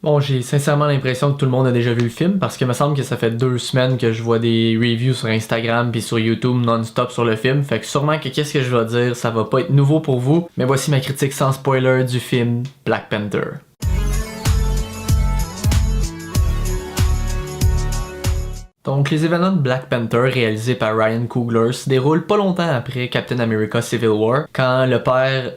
Bon, j'ai sincèrement l'impression que tout le monde a déjà vu le film parce que me semble que ça fait 2 semaines que je vois des reviews sur Instagram puis sur YouTube non-stop sur le film. Fait que sûrement que qu'est-ce que je vais dire, ça va pas être nouveau pour vous. Mais voici ma critique sans spoiler du film Black Panther. Donc, les événements de Black Panther réalisés par Ryan Coogler se déroulent pas longtemps après Captain America Civil War, quand le père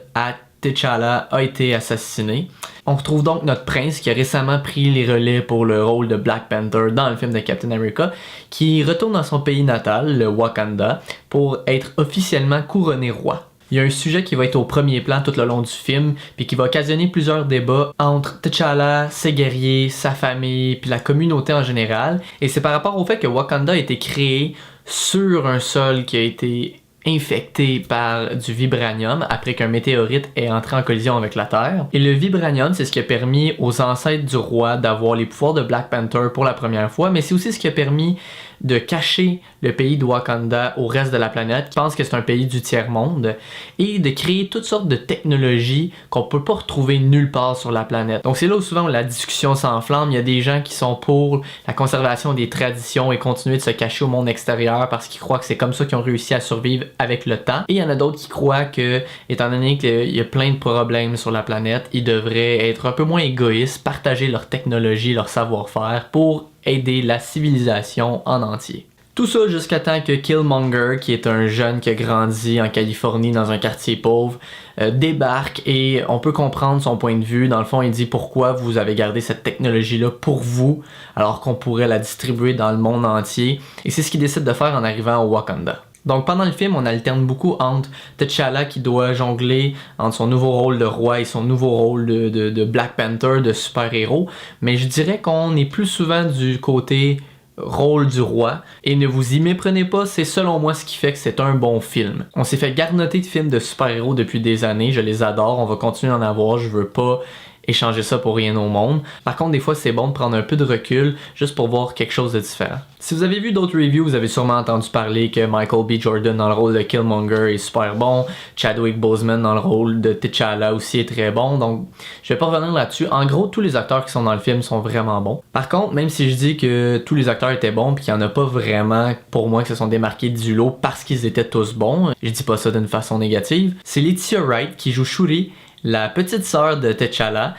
T'Challa a été assassiné. On retrouve donc notre prince qui a récemment pris les relais pour le rôle de Black Panther dans le film de Captain America, qui retourne dans son pays natal, le Wakanda, pour être officiellement couronné roi. Il y a un sujet qui va être au premier plan tout le long du film, puis qui va occasionner plusieurs débats entre T'Challa, ses guerriers, sa famille, puis la communauté en général. Et c'est par rapport au fait que Wakanda a été créé sur un sol qui a été infecté par du vibranium après qu'un météorite ait entré en collision avec la Terre. Et le vibranium, c'est ce qui a permis aux ancêtres du roi d'avoir les pouvoirs de Black Panther pour la première fois, mais c'est aussi ce qui a permis de cacher le pays de Wakanda au reste de la planète, qui pense que c'est un pays du tiers-monde, et de créer toutes sortes de technologies qu'on peut pas retrouver nulle part sur la planète. Donc c'est là où souvent la discussion s'enflamme. Il y a des gens qui sont pour la conservation des traditions et continuer de se cacher au monde extérieur parce qu'ils croient que c'est comme ça qu'ils ont réussi à survivre avec le temps. Et il y en a d'autres qui croient que, étant donné qu'il y a plein de problèmes sur la planète, ils devraient être un peu moins égoïstes, partager leur technologie, leur savoir-faire pour aider la civilisation en entier. Tout ça jusqu'à temps que Killmonger, qui est un jeune qui a grandi en Californie dans un quartier pauvre, débarque et on peut comprendre son point de vue. Dans le fond, il dit pourquoi vous avez gardé cette technologie-là pour vous alors qu'on pourrait la distribuer dans le monde entier. Et c'est ce qu'il décide de faire en arrivant au Wakanda. Donc pendant le film, on alterne beaucoup entre T'Challa qui doit jongler entre son nouveau rôle de roi et son nouveau rôle de Black Panther, de super-héros, mais je dirais qu'on est plus souvent du côté rôle du roi, et ne vous y méprenez pas, c'est selon moi ce qui fait que c'est un bon film. On s'est fait garnoter de films de super-héros depuis des années, je les adore, on va continuer d'en avoir, je veux pas échanger ça pour rien au monde. Par contre, des fois, c'est bon de prendre un peu de recul juste pour voir quelque chose de différent. Si vous avez vu d'autres reviews, vous avez sûrement entendu parler que Michael B. Jordan dans le rôle de Killmonger est super bon, Chadwick Boseman dans le rôle de T'Challa aussi est très bon, donc je vais pas revenir là-dessus. En gros, tous les acteurs qui sont dans le film sont vraiment bons. Par contre, même si je dis que tous les acteurs étaient bons puis qu'il y en a pas vraiment pour moi qui se sont démarqués du lot parce qu'ils étaient tous bons, je dis pas ça d'une façon négative, c'est Letitia Wright qui joue Shuri, la petite sœur de T'Challa.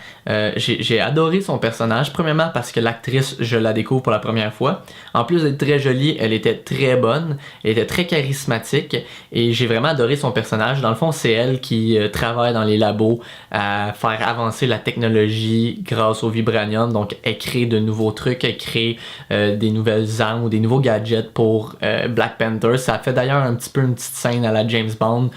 J'ai adoré son personnage, premièrement parce que l'actrice, je la découvre pour la première fois. En plus d'être très jolie, elle était très bonne, elle était très charismatique et j'ai vraiment adoré son personnage. Dans le fond, c'est elle qui travaille dans les labos à faire avancer la technologie grâce au vibranium. Donc, elle crée de nouveaux trucs, elle crée des nouvelles armes ou des nouveaux gadgets pour Black Panther. Ça fait d'ailleurs un petit peu une petite scène à la James Bond,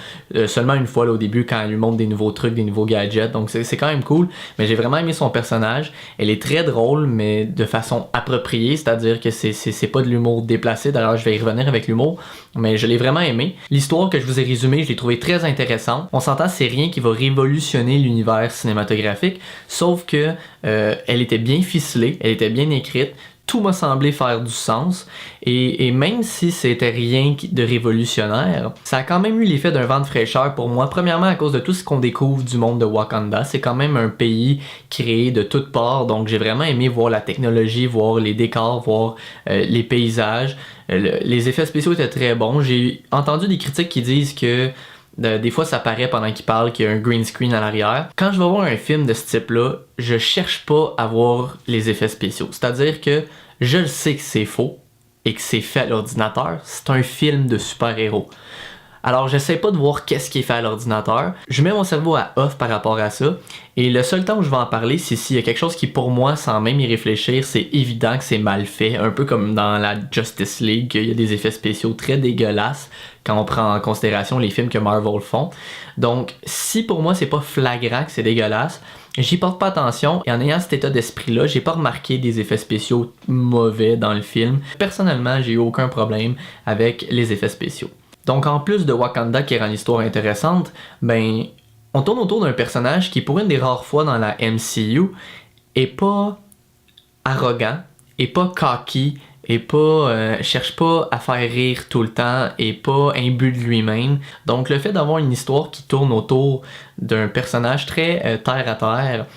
seulement une fois là, au début quand elle lui montre des nouveaux trucs, des nouveaux gadgets. Donc, c'est quand même cool, mais j'ai vraiment aimé son personnage. Elle est très drôle, mais de façon appropriée, c'est-à-dire que c'est pas de l'humour déplacé. D'ailleurs, je vais y revenir avec l'humour, mais je l'ai vraiment aimé. L'histoire que je vous ai résumée, je l'ai trouvée très intéressante. On s'entend, c'est rien qui va révolutionner l'univers cinématographique, sauf que elle était bien ficelée, elle était bien écrite. Tout m'a semblé faire du sens, et même si c'était rien de révolutionnaire, ça a quand même eu l'effet d'un vent de fraîcheur pour moi. Premièrement, à cause de tout ce qu'on découvre du monde de Wakanda, c'est quand même un pays créé de toutes parts, donc j'ai vraiment aimé voir la technologie, voir les décors, voir les paysages. Les effets spéciaux étaient très bons. J'ai entendu des critiques qui disent que des fois ça paraît pendant qu'il parle qu'il y a un green screen à l'arrière. Quand je vais voir un film de ce type-là, je cherche pas à voir les effets spéciaux. C'est-à-dire que je le sais que c'est faux et que c'est fait à l'ordinateur. C'est un film de super-héros. Alors j'essaie pas de voir qu'est-ce qui est fait à l'ordinateur. Je mets mon cerveau à off par rapport à ça. Et le seul temps où je vais en parler, c'est s'il y a quelque chose qui pour moi, sans même y réfléchir, c'est évident que c'est mal fait. Un peu comme dans la Justice League, il y a des effets spéciaux très dégueulasses quand on prend en considération les films que Marvel font. Donc si pour moi c'est pas flagrant que c'est dégueulasse, j'y porte pas attention, et en ayant cet état d'esprit-là, j'ai pas remarqué des effets spéciaux mauvais dans le film. Personnellement, j'ai eu aucun problème avec les effets spéciaux. Donc en plus de Wakanda qui rend l'histoire intéressante, ben on tourne autour d'un personnage qui pour une des rares fois dans la MCU est pas arrogant, est pas cocky, et pas cherche pas à faire rire tout le temps, et pas imbu de lui-même. Donc le fait d'avoir une histoire qui tourne autour d'un personnage très terre à terre,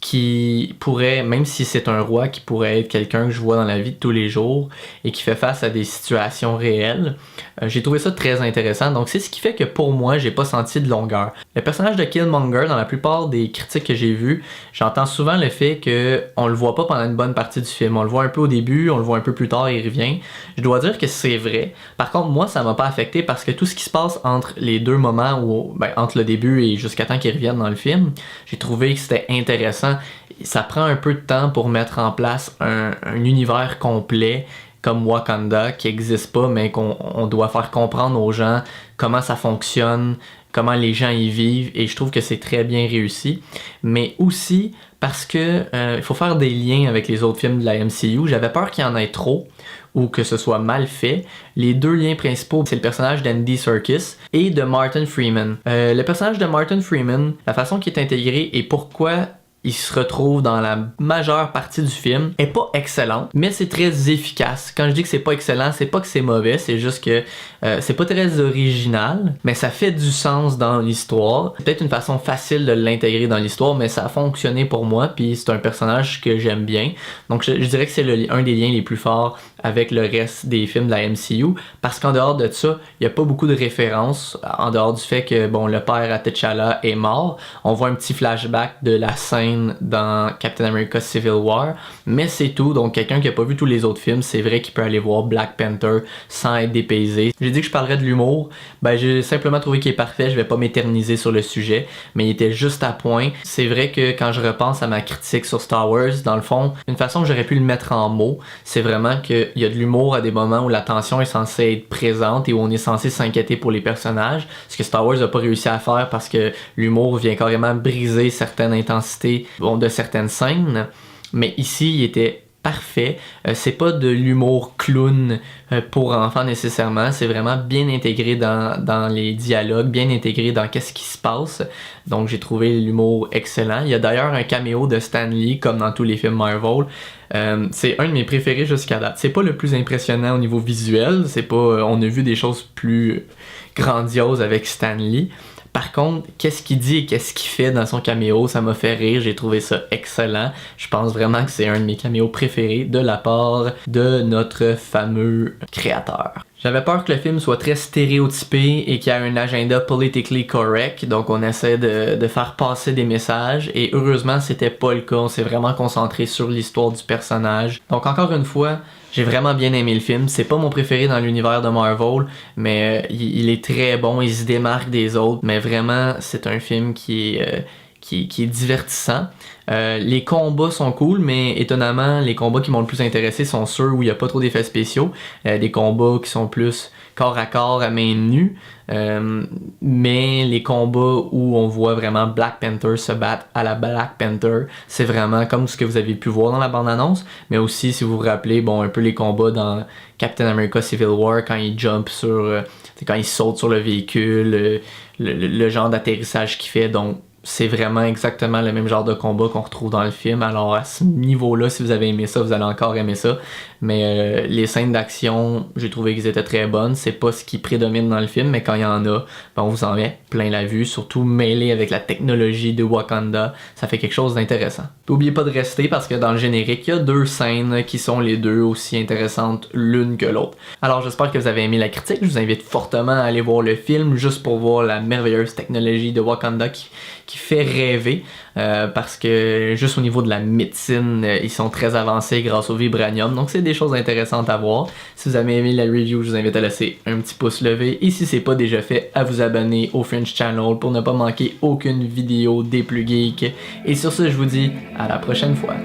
qui pourrait, même si c'est un roi, qui pourrait être quelqu'un que je vois dans la vie de tous les jours et qui fait face à des situations réelles. J'ai trouvé ça très intéressant, donc c'est ce qui fait que pour moi, j'ai pas senti de longueur. Le personnage de Killmonger, dans la plupart des critiques que j'ai vues, j'entends souvent le fait qu'on le voit pas pendant une bonne partie du film. On le voit un peu au début, on le voit un peu plus tard et il revient. Je dois dire que c'est vrai. Par contre, moi, ça m'a pas affecté parce que tout ce qui se passe entre les deux moments, entre le début et jusqu'à temps qu'il revienne dans le film, j'ai trouvé que c'était intéressant. Ça prend un peu de temps pour mettre en place un univers complet comme Wakanda qui n'existe pas, mais qu'on doit faire comprendre aux gens comment ça fonctionne, comment les gens y vivent, et je trouve que c'est très bien réussi. Mais aussi parce que il faut faire des liens avec les autres films de la MCU. J'avais peur qu'il y en ait trop ou que ce soit mal fait. Les deux liens principaux, c'est le personnage d'Andy Serkis et de Martin Freeman. Le personnage de Martin Freeman, la façon qu'il est intégré et pourquoi il se retrouve dans la majeure partie du film, est pas excellente, mais c'est très efficace. Quand je dis que c'est pas excellent, c'est pas que c'est mauvais, c'est juste que c'est pas très original, mais ça fait du sens dans l'histoire. C'est peut-être une façon facile de l'intégrer dans l'histoire, mais ça a fonctionné pour moi, puis c'est un personnage que j'aime bien. Donc je dirais que c'est un des liens les plus forts avec le reste des films de la MCU, parce qu'en dehors de ça, il y a pas beaucoup de références, en dehors du fait que le père à T'Challa est mort. On voit un petit flashback de la scène dans Captain America Civil War, mais c'est tout. Donc quelqu'un qui a pas vu tous les autres films, c'est vrai qu'il peut aller voir Black Panther sans être dépaysé. J'ai dit que je parlerais de l'humour, j'ai simplement trouvé qu'il est parfait, je vais pas m'éterniser sur le sujet, mais il était juste à point. C'est vrai que quand je repense à ma critique sur Star Wars, dans le fond, une façon que j'aurais pu le mettre en mots, c'est vraiment qu'il y a de l'humour à des moments où la tension est censée être présente et où on est censé s'inquiéter pour les personnages, ce que Star Wars n'a pas réussi à faire parce que l'humour vient carrément briser certaines intensités de certaines scènes, mais ici il était parfait. C'est pas de l'humour clown pour enfants nécessairement, c'est vraiment bien intégré dans les dialogues, bien intégré dans qu'est-ce qui se passe. Donc j'ai trouvé l'humour excellent. Il y a d'ailleurs un caméo de Stan Lee comme dans tous les films Marvel. C'est un de mes préférés jusqu'à date. C'est pas le plus impressionnant au niveau visuel, c'est pas on a vu des choses plus grandioses avec Stan Lee. Par contre, qu'est-ce qu'il dit et qu'est-ce qu'il fait dans son caméo, ça m'a fait rire, j'ai trouvé ça excellent. Je pense vraiment que c'est un de mes caméos préférés de la part de notre fameux créateur. J'avais peur que le film soit très stéréotypé et qu'il y ait un agenda politically correct, donc on essaie de faire passer des messages, et heureusement c'était pas le cas, on s'est vraiment concentré sur l'histoire du personnage. Donc encore une fois, j'ai vraiment bien aimé le film. C'est pas mon préféré dans l'univers de Marvel, mais il est très bon, il se démarque des autres, mais vraiment c'est un film qui est divertissant. Les combats sont cool, mais étonnamment, les combats qui m'ont le plus intéressé sont ceux où il n'y a pas trop d'effets spéciaux. Des combats qui sont plus corps à corps, à main nue. Mais les combats où on voit vraiment Black Panther se battre à la Black Panther, c'est vraiment comme ce que vous avez pu voir dans la bande-annonce, mais aussi, si vous vous rappelez, un peu les combats dans Captain America Civil War, quand il jump quand il saute sur le véhicule, le genre d'atterrissage qu'il fait. Donc c'est vraiment exactement le même genre de combat qu'on retrouve dans le film. Alors à ce niveau-là, si vous avez aimé ça, vous allez encore aimer ça. Mais les scènes d'action, j'ai trouvé qu'elles étaient très bonnes. C'est pas ce qui prédomine dans le film, mais quand il y en a, on vous en met plein la vue. Surtout mêlé avec la technologie de Wakanda, ça fait quelque chose d'intéressant. N'oubliez pas de rester parce que dans le générique, il y a 2 scènes qui sont les deux aussi intéressantes l'une que l'autre. Alors j'espère que vous avez aimé la critique. Je vous invite fortement à aller voir le film juste pour voir la merveilleuse technologie de Wakanda qui fait rêver. Parce que juste au niveau de la médecine, ils sont très avancés grâce au vibranium, donc c'est des choses intéressantes à voir. Si vous avez aimé la review, je vous invite à laisser un petit pouce levé, et si c'est pas déjà fait, à vous abonner au Fringe Channel pour ne pas manquer aucune vidéo des plus geeks. Et sur ce, je vous dis à la prochaine fois.